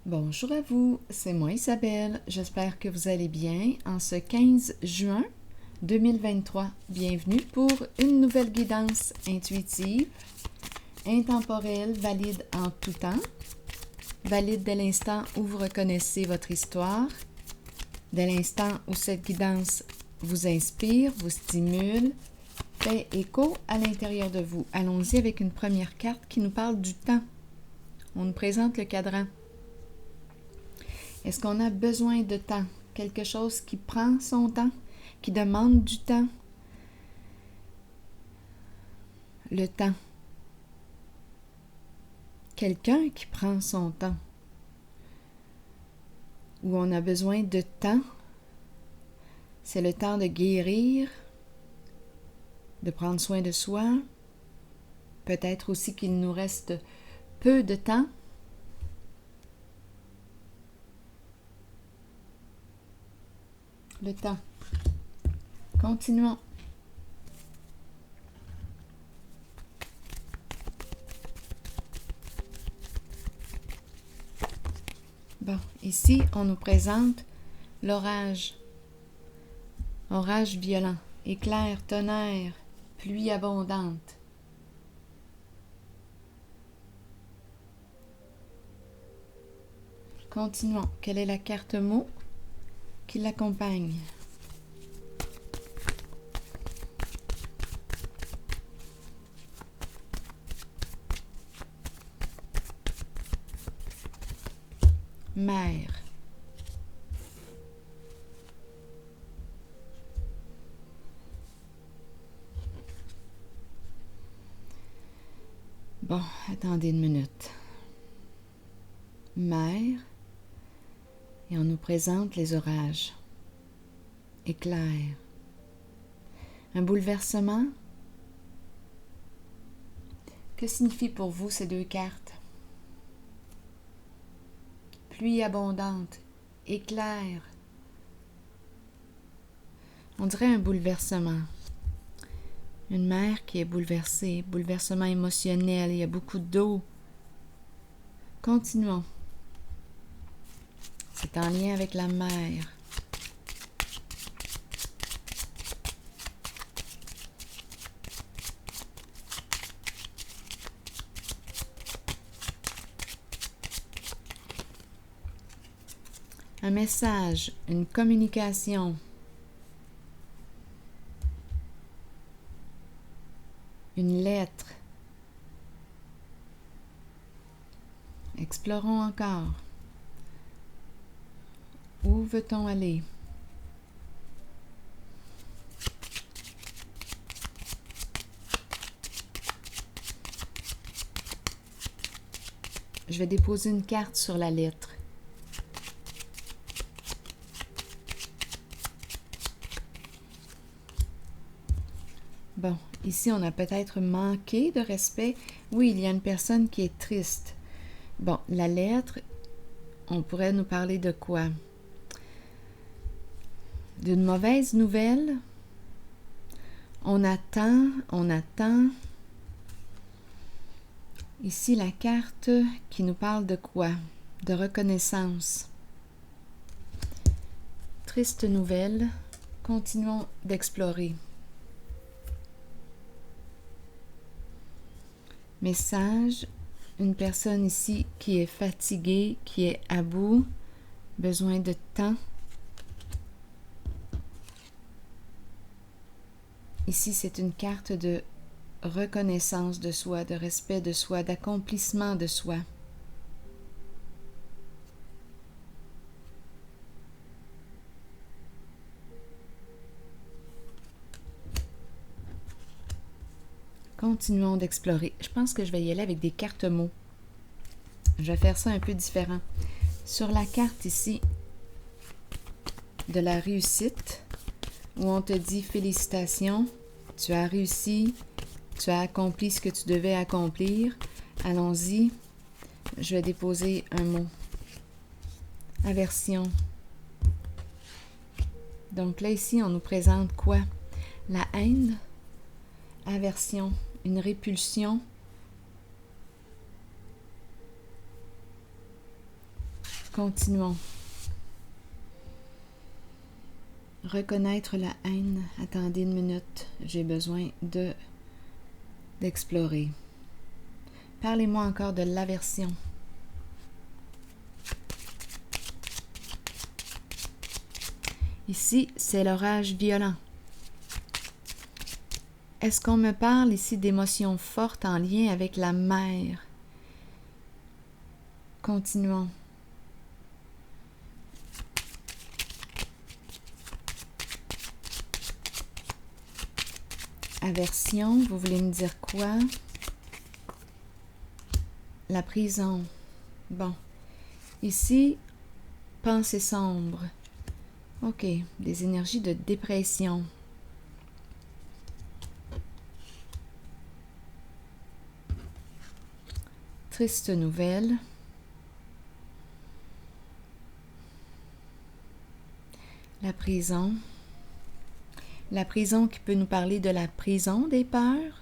Bonjour à vous, c'est moi Isabelle. J'espère que vous allez bien en ce 15 juin 2023. Bienvenue pour une nouvelle guidance intuitive, intemporelle, valide en tout temps, valide dès l'instant où vous reconnaissez votre histoire, dès l'instant où cette guidance vous inspire, vous stimule, fait écho à l'intérieur de vous. Allons-y avec une première carte qui nous parle du temps. On nous présente le cadran. Est-ce qu'on a besoin de temps? Quelque chose qui prend son temps, qui demande du temps? Le temps. Quelqu'un qui prend son temps. Où on a besoin de temps. C'est le temps de guérir, de prendre soin de soi. Peut-être aussi qu'il nous reste peu de temps. Le temps. Continuons. Bon, ici, on nous présente l'orage. Orage violent, éclair, tonnerre, pluie abondante. Continuons. Quelle est la carte mot qui l'accompagne? Mer. Bon, attendez une minute. Mer. Et on nous présente les orages. Éclair. Un bouleversement. Que signifient pour vous ces deux cartes? Pluie abondante, éclair. On dirait un bouleversement. Une mer qui est bouleversée, bouleversement émotionnel, il y a beaucoup d'eau. Continuons. C'est en lien avec la mer. Un message, une communication. Une lettre. Explorons encore. Où veut-on aller? Je vais déposer une carte sur la lettre. Bon, ici, on a peut-être manqué de respect. Oui, il y a une personne qui est triste. Bon, la lettre, on pourrait nous parler de quoi? D'une mauvaise nouvelle? On attend. Ici, la carte qui nous parle de quoi? De reconnaissance. Triste nouvelle. Continuons d'explorer. Message, une personne ici qui est fatiguée, qui est à bout, besoin de temps. Ici, c'est une carte de reconnaissance de soi, de respect de soi, d'accomplissement de soi. Continuons d'explorer. Je pense que je vais y aller avec des cartes mots. Je vais faire ça un peu différent. Sur la carte ici de la réussite, où on te dit félicitations, tu as réussi, tu as accompli ce que tu devais accomplir. Allons-y. Je vais déposer un mot. Aversion. Donc là, ici, on nous présente quoi? La haine, aversion, une répulsion. Continuons. Reconnaître la haine. Attendez une minute. J'ai besoin d'explorer. Parlez-moi encore de l'aversion. Ici, c'est l'orage violent. Est-ce qu'on me parle ici d'émotions fortes en lien avec la mer? Continuons. Aversion, vous voulez me dire quoi? La prison. Bon. Ici, pensée sombre. OK, des énergies de dépression. Triste nouvelle. La prison. La prison qui peut nous parler de la prison des peurs.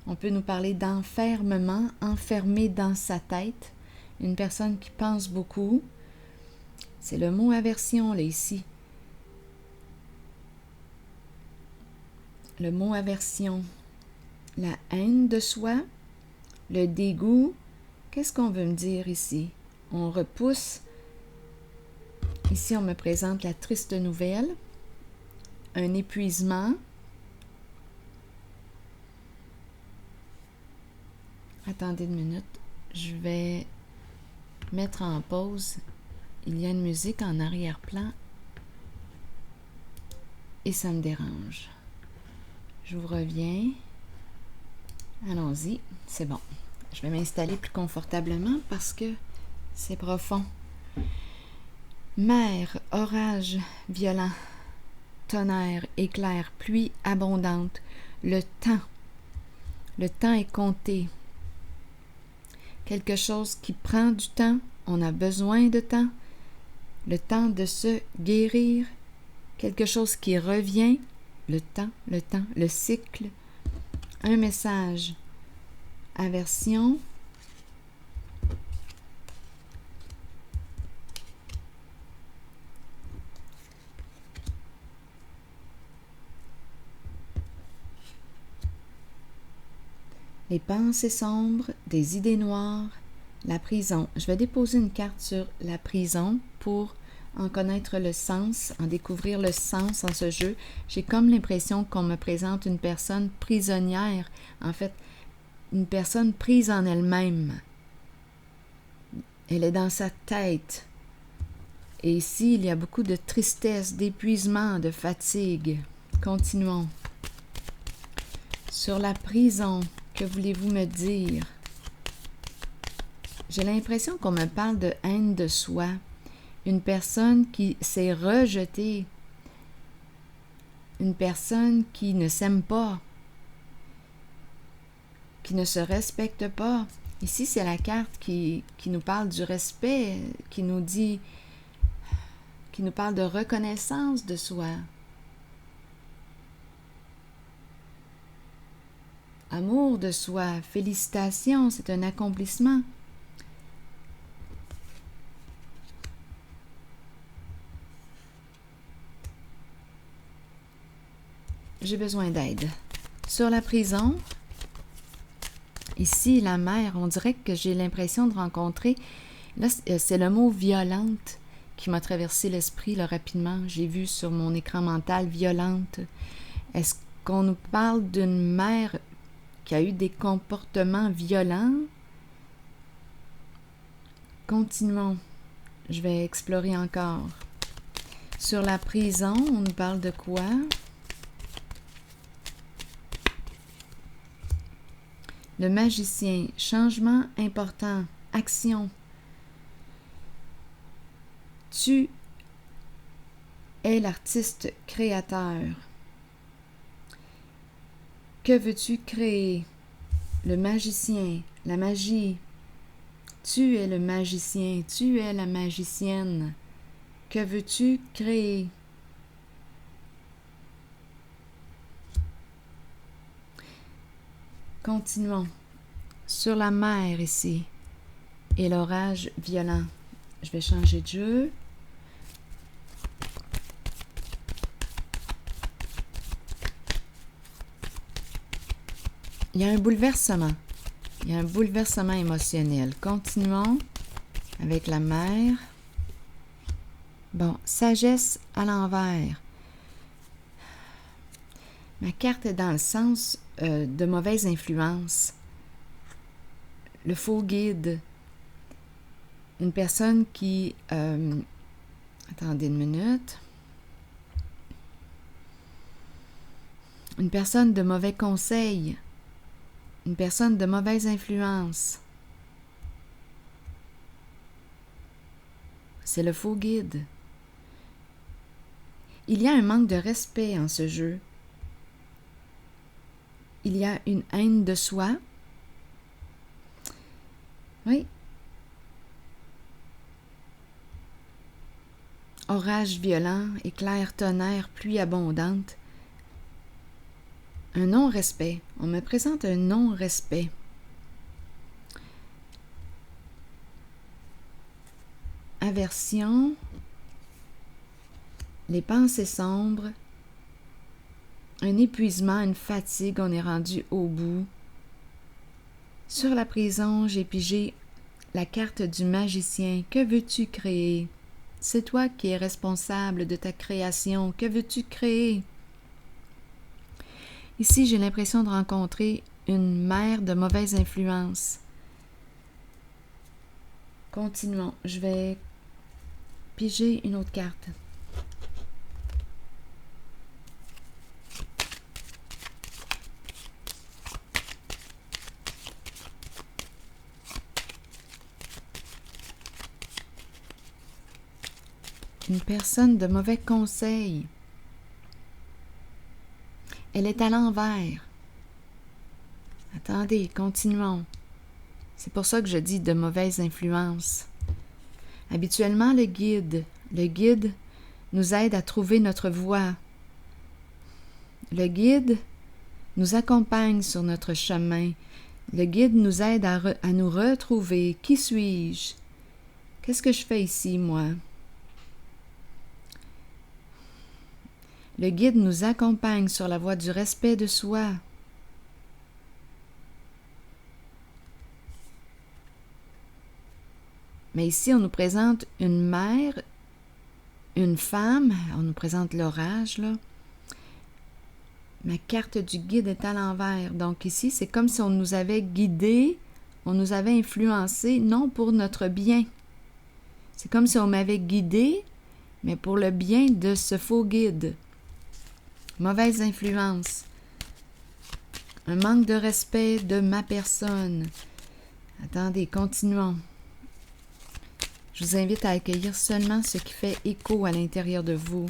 On peut nous parler d'enfermement, enfermé dans sa tête. Une personne qui pense beaucoup. C'est le mot aversion, là, ici. Le mot aversion. La haine de soi. Le dégoût. Qu'est-ce qu'on veut me dire ici? On repousse. Ici, on me présente la triste nouvelle. Un épuisement. Attendez une minute. Je vais mettre en pause. Il y a une musique en arrière-plan et ça me dérange. Je vous reviens. Allons-y, c'est bon. Je vais m'installer plus confortablement parce que c'est profond. Mer, orage violent, tonnerre, éclair, pluie abondante. Le temps est compté. Quelque chose qui prend du temps, on a besoin de temps. Le temps de se guérir, quelque chose qui revient, le temps, le cycle, un message, aversion, les pensées sombres, des idées noires, la prison. Je vais déposer une carte sur la prison pour en connaître le sens, en découvrir le sens en ce jeu. J'ai comme l'impression qu'on me présente une personne prisonnière, en fait, une personne prise en elle-même. Elle est dans sa tête. Et ici, il y a beaucoup de tristesse, d'épuisement, de fatigue. Continuons. Sur la prison, que voulez-vous me dire? J'ai l'impression qu'on me parle de haine de soi. Une personne qui s'est rejetée. Une personne qui ne s'aime pas. Qui ne se respecte pas. Ici, c'est la carte qui nous parle du respect, qui nous parle de reconnaissance de soi. Amour de soi, félicitations, c'est un accomplissement. J'ai besoin d'aide. Sur la prison, ici, la mer, on dirait que j'ai l'impression de rencontrer... Là, c'est le mot « violente » qui m'a traversé l'esprit là, rapidement. J'ai vu sur mon écran mental « violente ». Est-ce qu'on nous parle d'une mère qui a eu des comportements violents? Continuons. Je vais explorer encore. Sur la prison, on nous parle de quoi? Le magicien, changement important, action. Tu es l'artiste créateur. Que veux-tu créer? Le magicien, la magie. Tu es le magicien, tu es la magicienne. Que veux-tu créer? Continuons. Sur la mer ici, et l'orage violent. je vais changer de jeu. Il y a un bouleversement. Il y a un bouleversement émotionnel. Continuons avec la mère. Bon, sagesse à l'envers. Ma carte est dans le sens de mauvaise influence. Le faux guide. Une personne qui... attendez une minute. Une personne de mauvais conseil. Une personne de mauvaise influence. C'est le faux guide. Il y a un manque de respect en ce jeu. Il y a une haine de soi. Oui. Orage violent, éclair, tonnerre, pluie abondante. Un non-respect. On me présente un non-respect. Aversion. Les pensées sombres. Un épuisement, une fatigue, on est rendu au bout. Sur la prison, j'ai pigé la carte du magicien. Que veux-tu créer? C'est toi qui es responsable de ta création. Que veux-tu créer? Ici, j'ai l'impression de rencontrer une mère de mauvaise influence. Continuons. Je vais piger une autre carte. Une personne de mauvais conseil. Elle est à l'envers. Attendez, continuons. C'est pour ça que je dis de mauvaise influence. Habituellement, le guide nous aide à trouver notre voie. Le guide nous accompagne sur notre chemin. Le guide nous aide à nous retrouver. Qui suis-je? Qu'est-ce que je fais ici, moi? Le guide nous accompagne sur la voie du respect de soi. Mais ici, on nous présente une mère, une femme, on nous présente l'orage, là. Ma carte du guide est à l'envers. Donc ici, c'est comme si on nous avait guidés, on nous avait influencés, non pour notre bien. C'est comme si on m'avait guidé, mais pour le bien de ce faux guide. Mauvaise influence. Un manque de respect de ma personne. Attendez, continuons. Je vous invite à accueillir seulement ce qui fait écho à l'intérieur de vous.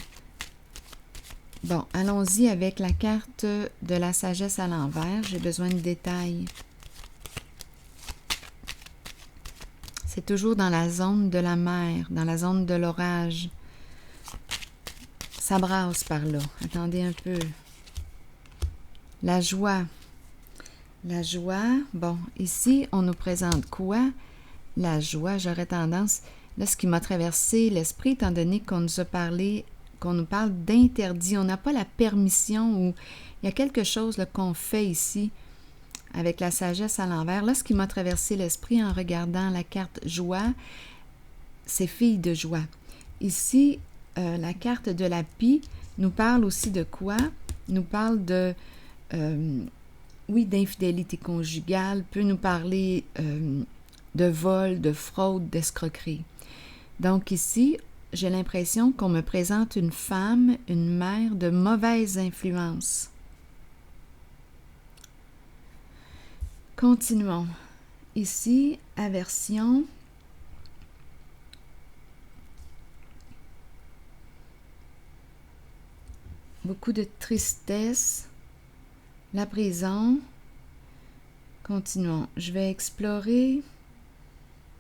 Bon, allons-y avec la carte de la sagesse à l'envers. J'ai besoin de détails. C'est toujours dans la zone de la mer, dans la zone de l'orage. Ça brasse par là. Attendez un peu. La joie. La joie, bon, ici, on nous présente quoi? La joie, j'aurais tendance, là, ce qui m'a traversé l'esprit, étant donné qu'on nous a parlé, qu'on nous parle d'interdit, on n'a pas la permission ou il y a quelque chose là, qu'on fait ici avec la sagesse à l'envers. Là, ce qui m'a traversé l'esprit en regardant la carte joie, c'est fille de joie. Ici, la carte de la pie nous parle aussi de quoi? Nous parle de, oui, d'infidélité conjugale, peut nous parler de vol, de fraude, d'escroquerie. Donc ici, j'ai l'impression qu'on me présente une femme, une mère de mauvaise influence. Continuons. Ici, aversion. Beaucoup de tristesse. La prison. Continuons. Je vais explorer.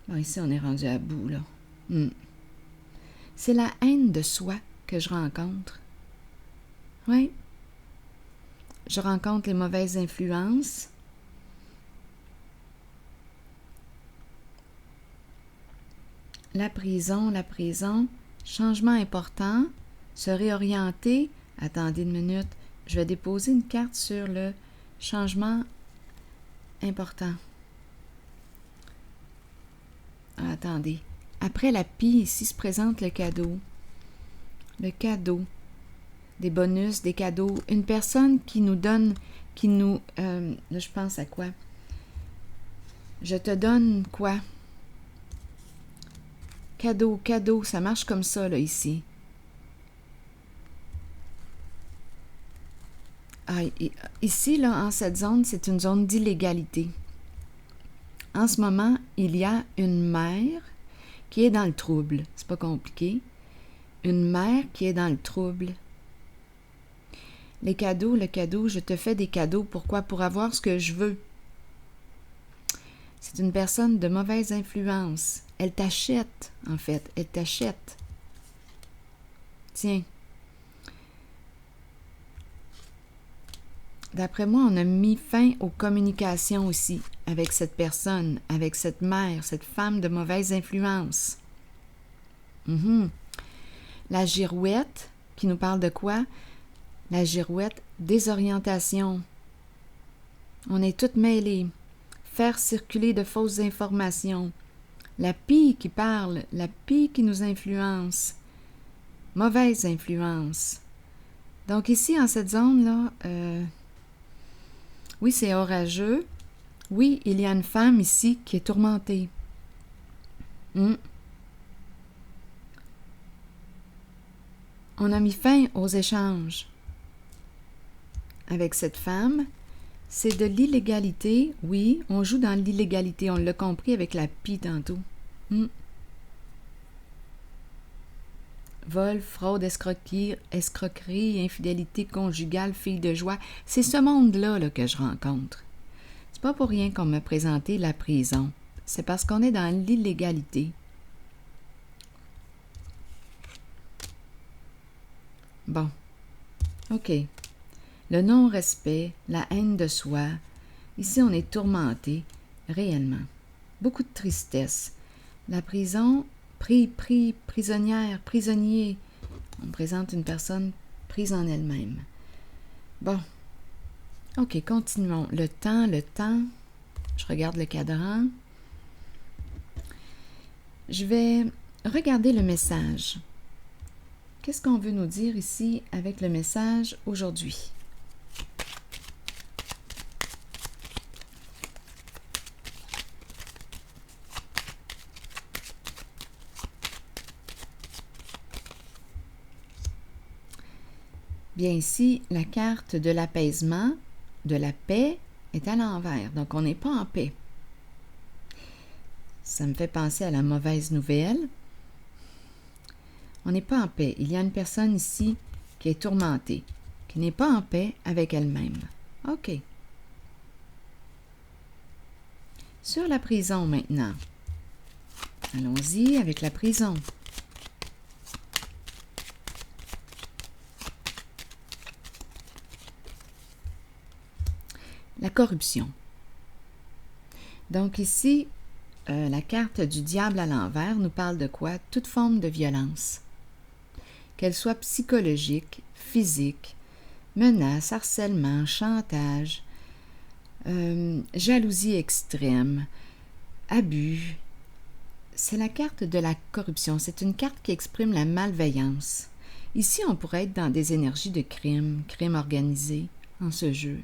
Bon, ici, on est rendu à bout, là. C'est la haine de soi que je rencontre. Oui. Je rencontre les mauvaises influences. la prison, changement important, se réorienter. Attendez une minute, je vais déposer une carte sur le changement important. Attendez. Après la pie, ici se présente le cadeau. Le cadeau. Des bonus, des cadeaux. Une personne qui nous donne, là, je pense à quoi? Je te donne quoi? Cadeau, cadeau, ça marche comme ça, là, ici. Ah, ici, là, en cette zone, c'est une zone d'illégalité. En ce moment, il y a une mère qui est dans le trouble. C'est pas compliqué. Une mère qui est dans le trouble. Les cadeaux, le cadeau, je te fais des cadeaux. Pourquoi? Pour avoir ce que je veux. C'est une personne de mauvaise influence. Elle t'achète, en fait. Elle t'achète. Tiens. D'après moi, on a mis fin aux communications aussi avec cette personne, avec cette mère, cette femme de mauvaise influence. La girouette, qui nous parle de quoi? La girouette, désorientation. On est toutes mêlées. Faire circuler de fausses informations. La pie qui parle, la pie qui nous influence. Mauvaise influence. Donc ici, en cette zone-là, oui, c'est orageux. Oui, il y a une femme ici qui est tourmentée. On a mis fin aux échanges avec cette femme. C'est de l'illégalité. Oui, on joue dans l'illégalité. On l'a compris avec la pie tantôt. Vol, fraude, escroquerie, infidélité conjugale, fille de joie. C'est ce monde-là là, que je rencontre. C'est pas pour rien qu'on m'a présenté la prison. C'est parce qu'on est dans l'illégalité. Bon. OK. Le non-respect, la haine de soi. Ici, on est tourmenté, réellement. Beaucoup de tristesse. La prison, prisonnière, prisonnier. On présente une personne prise en elle-même. Bon. OK, continuons. Le temps. Je regarde le cadran. Je vais regarder le message. Qu'est-ce qu'on veut nous dire ici avec le message aujourd'hui? Bien ici, la carte de l'apaisement, de la paix, est à l'envers. Donc, on n'est pas en paix. Ça me fait penser à la mauvaise nouvelle. On n'est pas en paix. Il y a une personne ici qui est tourmentée, qui n'est pas en paix avec elle-même. OK. Sur la prison maintenant. Allons-y avec la prison. La corruption. Donc ici, la carte du diable à l'envers nous parle de quoi? Toute forme de violence. Qu'elle soit psychologique, physique, menace, harcèlement, chantage, jalousie extrême, abus. C'est la carte de la corruption. C'est une carte qui exprime la malveillance. Ici, on pourrait être dans des énergies de crime organisé en ce jeu.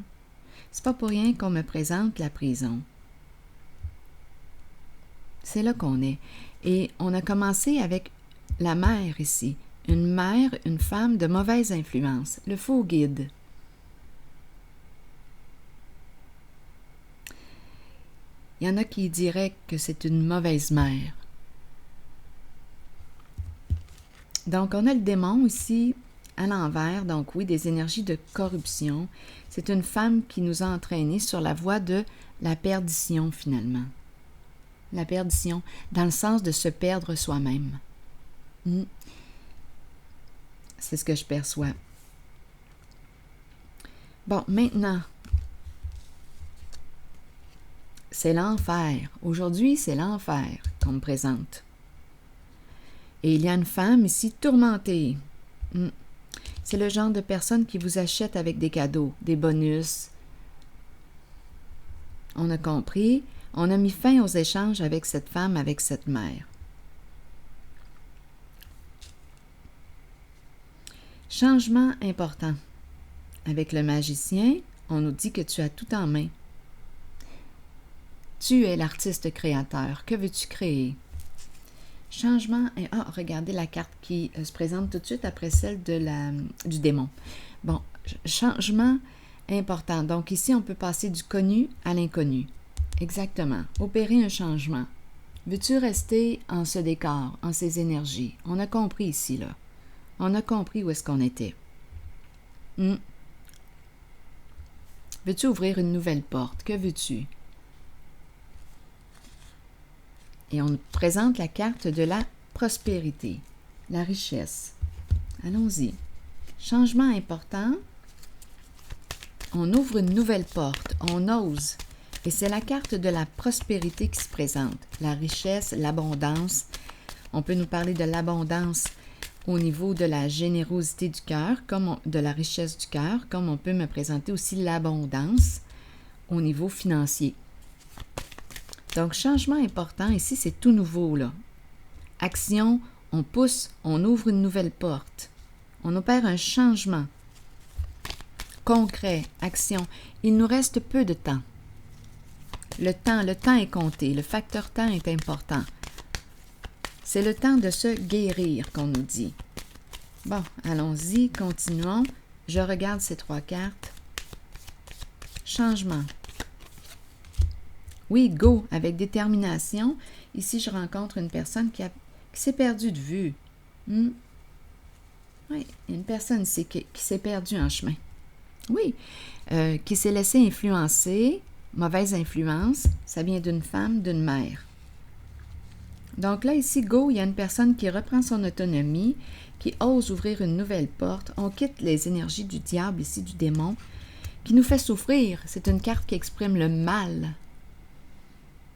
C'est pas pour rien qu'on me présente la prison. C'est là qu'on est. Et on a commencé avec la mère ici. Une mère, une femme de mauvaise influence. Le faux guide. Il y en a qui diraient que c'est une mauvaise mère. Donc, on a le démon ici à l'envers. Donc, oui, des énergies de corruption. C'est une femme qui nous a entraînés sur la voie de la perdition, finalement. La perdition, dans le sens de se perdre soi-même. C'est ce que je perçois. Bon, maintenant, c'est l'enfer. Aujourd'hui, c'est l'enfer qu'on me présente. Et il y a une femme ici tourmentée. C'est le genre de personne qui vous achète avec des cadeaux, des bonus. On a compris, on a mis fin aux échanges avec cette femme, avec cette mère. Changement important. Avec le magicien, on nous dit que tu as tout en main. Tu es l'artiste créateur. Que veux-tu créer? Changement. Regardez la carte qui se présente tout de suite après celle du démon. Bon, changement important. Donc ici, on peut passer du connu à l'inconnu. Exactement. Opérer un changement. Veux-tu rester en ce décor, en ces énergies? On a compris ici, là. On a compris où est-ce qu'on était. Veux-tu ouvrir une nouvelle porte? Que veux-tu? Et on nous présente la carte de la prospérité, la richesse. Allons-y. Changement important. On ouvre une nouvelle porte. On ose. Et c'est la carte de la prospérité qui se présente. La richesse, l'abondance. On peut nous parler de l'abondance au niveau de la générosité du cœur, de la richesse du cœur, comme on peut me présenter aussi l'abondance au niveau financier. Donc, changement important, ici, c'est tout nouveau, là. Action, on pousse, on ouvre une nouvelle porte. On opère un changement concret, action. Il nous reste peu de temps. Le temps est compté. Le facteur temps est important. C'est le temps de se guérir, qu'on nous dit. Bon, allons-y, continuons. Je regarde ces 3 cartes. Changement. Oui, go, avec détermination. Ici, je rencontre une personne qui s'est perdue de vue. Oui, une personne ici qui s'est perdue en chemin. Oui, qui s'est laissée influencer. Mauvaise influence, ça vient d'une femme, d'une mère. Donc là, ici, go, il y a une personne qui reprend son autonomie, qui ose ouvrir une nouvelle porte. On quitte les énergies du diable, ici, du démon, qui nous fait souffrir. C'est une carte qui exprime le mal.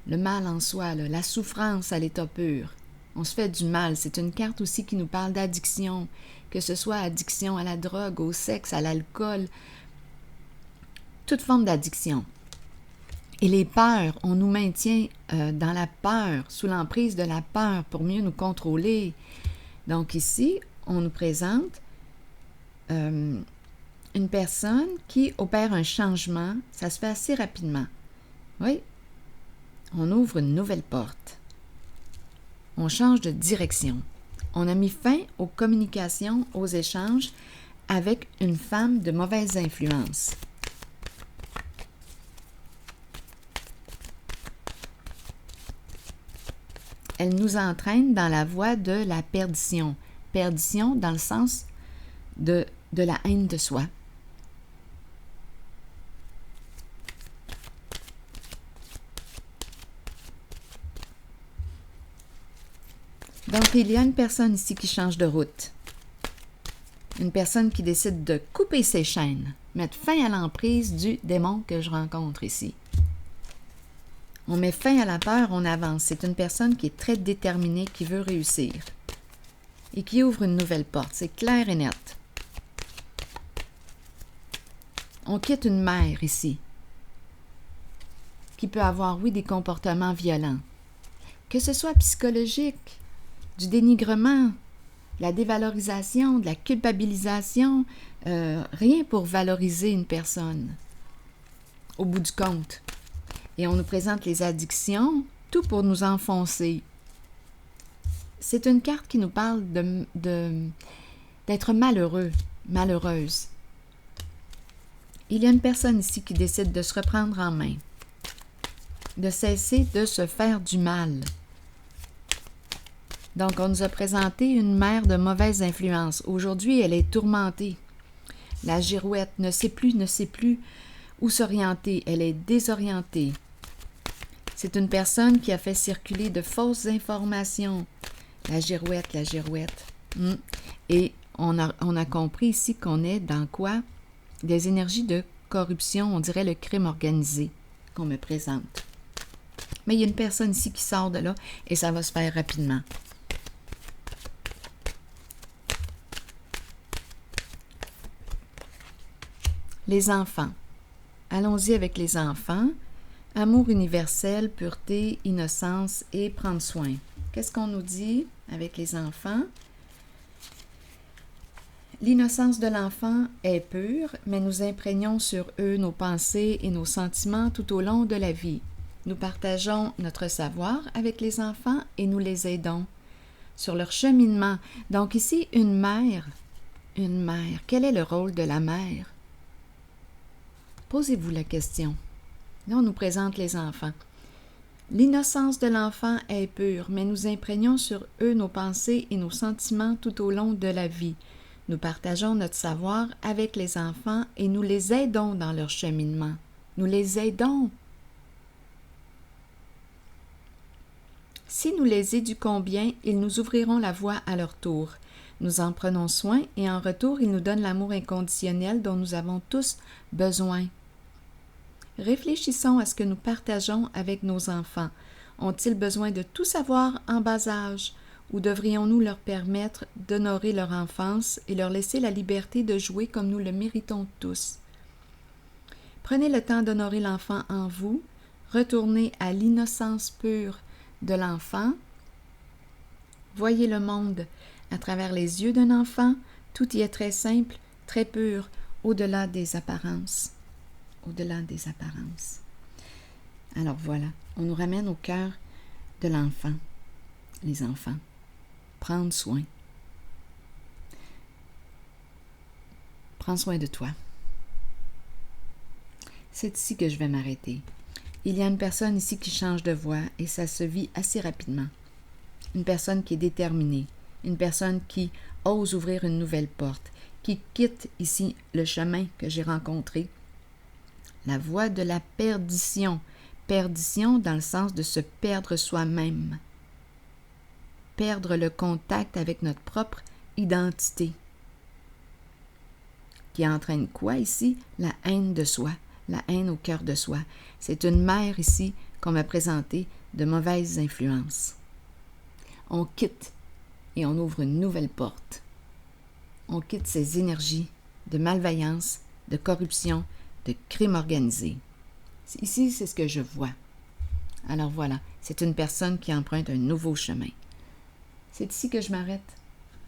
Le mal en soi, là, la souffrance à l'état pur. On se fait du mal. C'est une carte aussi qui nous parle d'addiction, que ce soit addiction à la drogue, au sexe, à l'alcool, toute forme d'addiction. Et les peurs, on nous maintient dans la peur, sous l'emprise de la peur pour mieux nous contrôler. Donc ici, on nous présente une personne qui opère un changement. Ça se fait assez rapidement. Oui, on ouvre une nouvelle porte. On change de direction. On a mis fin aux communications, aux échanges avec une femme de mauvaise influence. Elle nous entraîne dans la voie de la perdition. Perdition dans le sens de la haine de soi. Donc, il y a une personne ici qui change de route. Une personne qui décide de couper ses chaînes, mettre fin à l'emprise du démon que je rencontre ici. On met fin à la peur, on avance. C'est une personne qui est très déterminée, qui veut réussir et qui ouvre une nouvelle porte. C'est clair et net. On quitte une mère ici qui peut avoir, oui, des comportements violents. Que ce soit psychologique, du dénigrement, la dévalorisation, de la culpabilisation, rien pour valoriser une personne, au bout du compte. Et on nous présente les addictions, tout pour nous enfoncer. C'est une carte qui nous parle d'être malheureux, malheureuse. Il y a une personne ici qui décide de se reprendre en main, de cesser de se faire du mal. Donc, on nous a présenté une mère de mauvaise influence. Aujourd'hui, elle est tourmentée. La girouette ne sait plus où s'orienter. Elle est désorientée. C'est une personne qui a fait circuler de fausses informations. La girouette. Et on a compris ici qu'on est dans quoi? Des énergies de corruption, on dirait le crime organisé qu'on me présente. Mais il y a une personne ici qui sort de là et ça va se faire rapidement. Les enfants. Allons-y avec les enfants. Amour universel, pureté, innocence et prendre soin. Qu'est-ce qu'on nous dit avec les enfants? L'innocence de l'enfant est pure, mais nous imprégnons sur eux nos pensées et nos sentiments tout au long de la vie. Nous partageons notre savoir avec les enfants et nous les aidons sur leur cheminement. Donc ici, une mère, quel est le rôle de la mère? Posez-vous la question. Là, on nous présente les enfants. L'innocence de l'enfant est pure, mais nous imprégnons sur eux nos pensées et nos sentiments tout au long de la vie. Nous partageons notre savoir avec les enfants et nous les aidons dans leur cheminement. Nous les aidons. Si nous les éduquons bien, ils nous ouvriront la voie à leur tour. Nous en prenons soin et en retour, ils nous donnent l'amour inconditionnel dont nous avons tous besoin. Réfléchissons à ce que nous partageons avec nos enfants. Ont-ils besoin de tout savoir en bas âge? Ou devrions-nous leur permettre d'honorer leur enfance et leur laisser la liberté de jouer comme nous le méritons tous? Prenez le temps d'honorer l'enfant en vous, retournez à l'innocence pure de l'enfant. Voyez le monde à travers les yeux d'un enfant, tout y est très simple, très pur, au-delà des apparences. Au-delà des apparences. Alors voilà, on nous ramène au cœur de l'enfant, les enfants. Prendre soin. Prends soin de toi. C'est ici que je vais m'arrêter. Il y a une personne ici qui change de voie et ça se vit assez rapidement. Une personne qui est déterminée, une personne qui ose ouvrir une nouvelle porte, qui quitte ici le chemin que j'ai rencontré, la voie de la perdition. Perdition dans le sens de se perdre soi-même. Perdre le contact avec notre propre identité. Qui entraîne quoi ici? La haine de soi, la haine au cœur de soi. C'est une mère ici qu'on m'a présentée de mauvaises influences. On quitte et on ouvre une nouvelle porte. On quitte ces énergies de malveillance, de corruption, de crime organisé. Ici, c'est ce que je vois. Alors voilà, c'est une personne qui emprunte un nouveau chemin. C'est ici que je m'arrête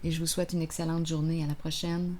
et je vous souhaite une excellente journée. À la prochaine.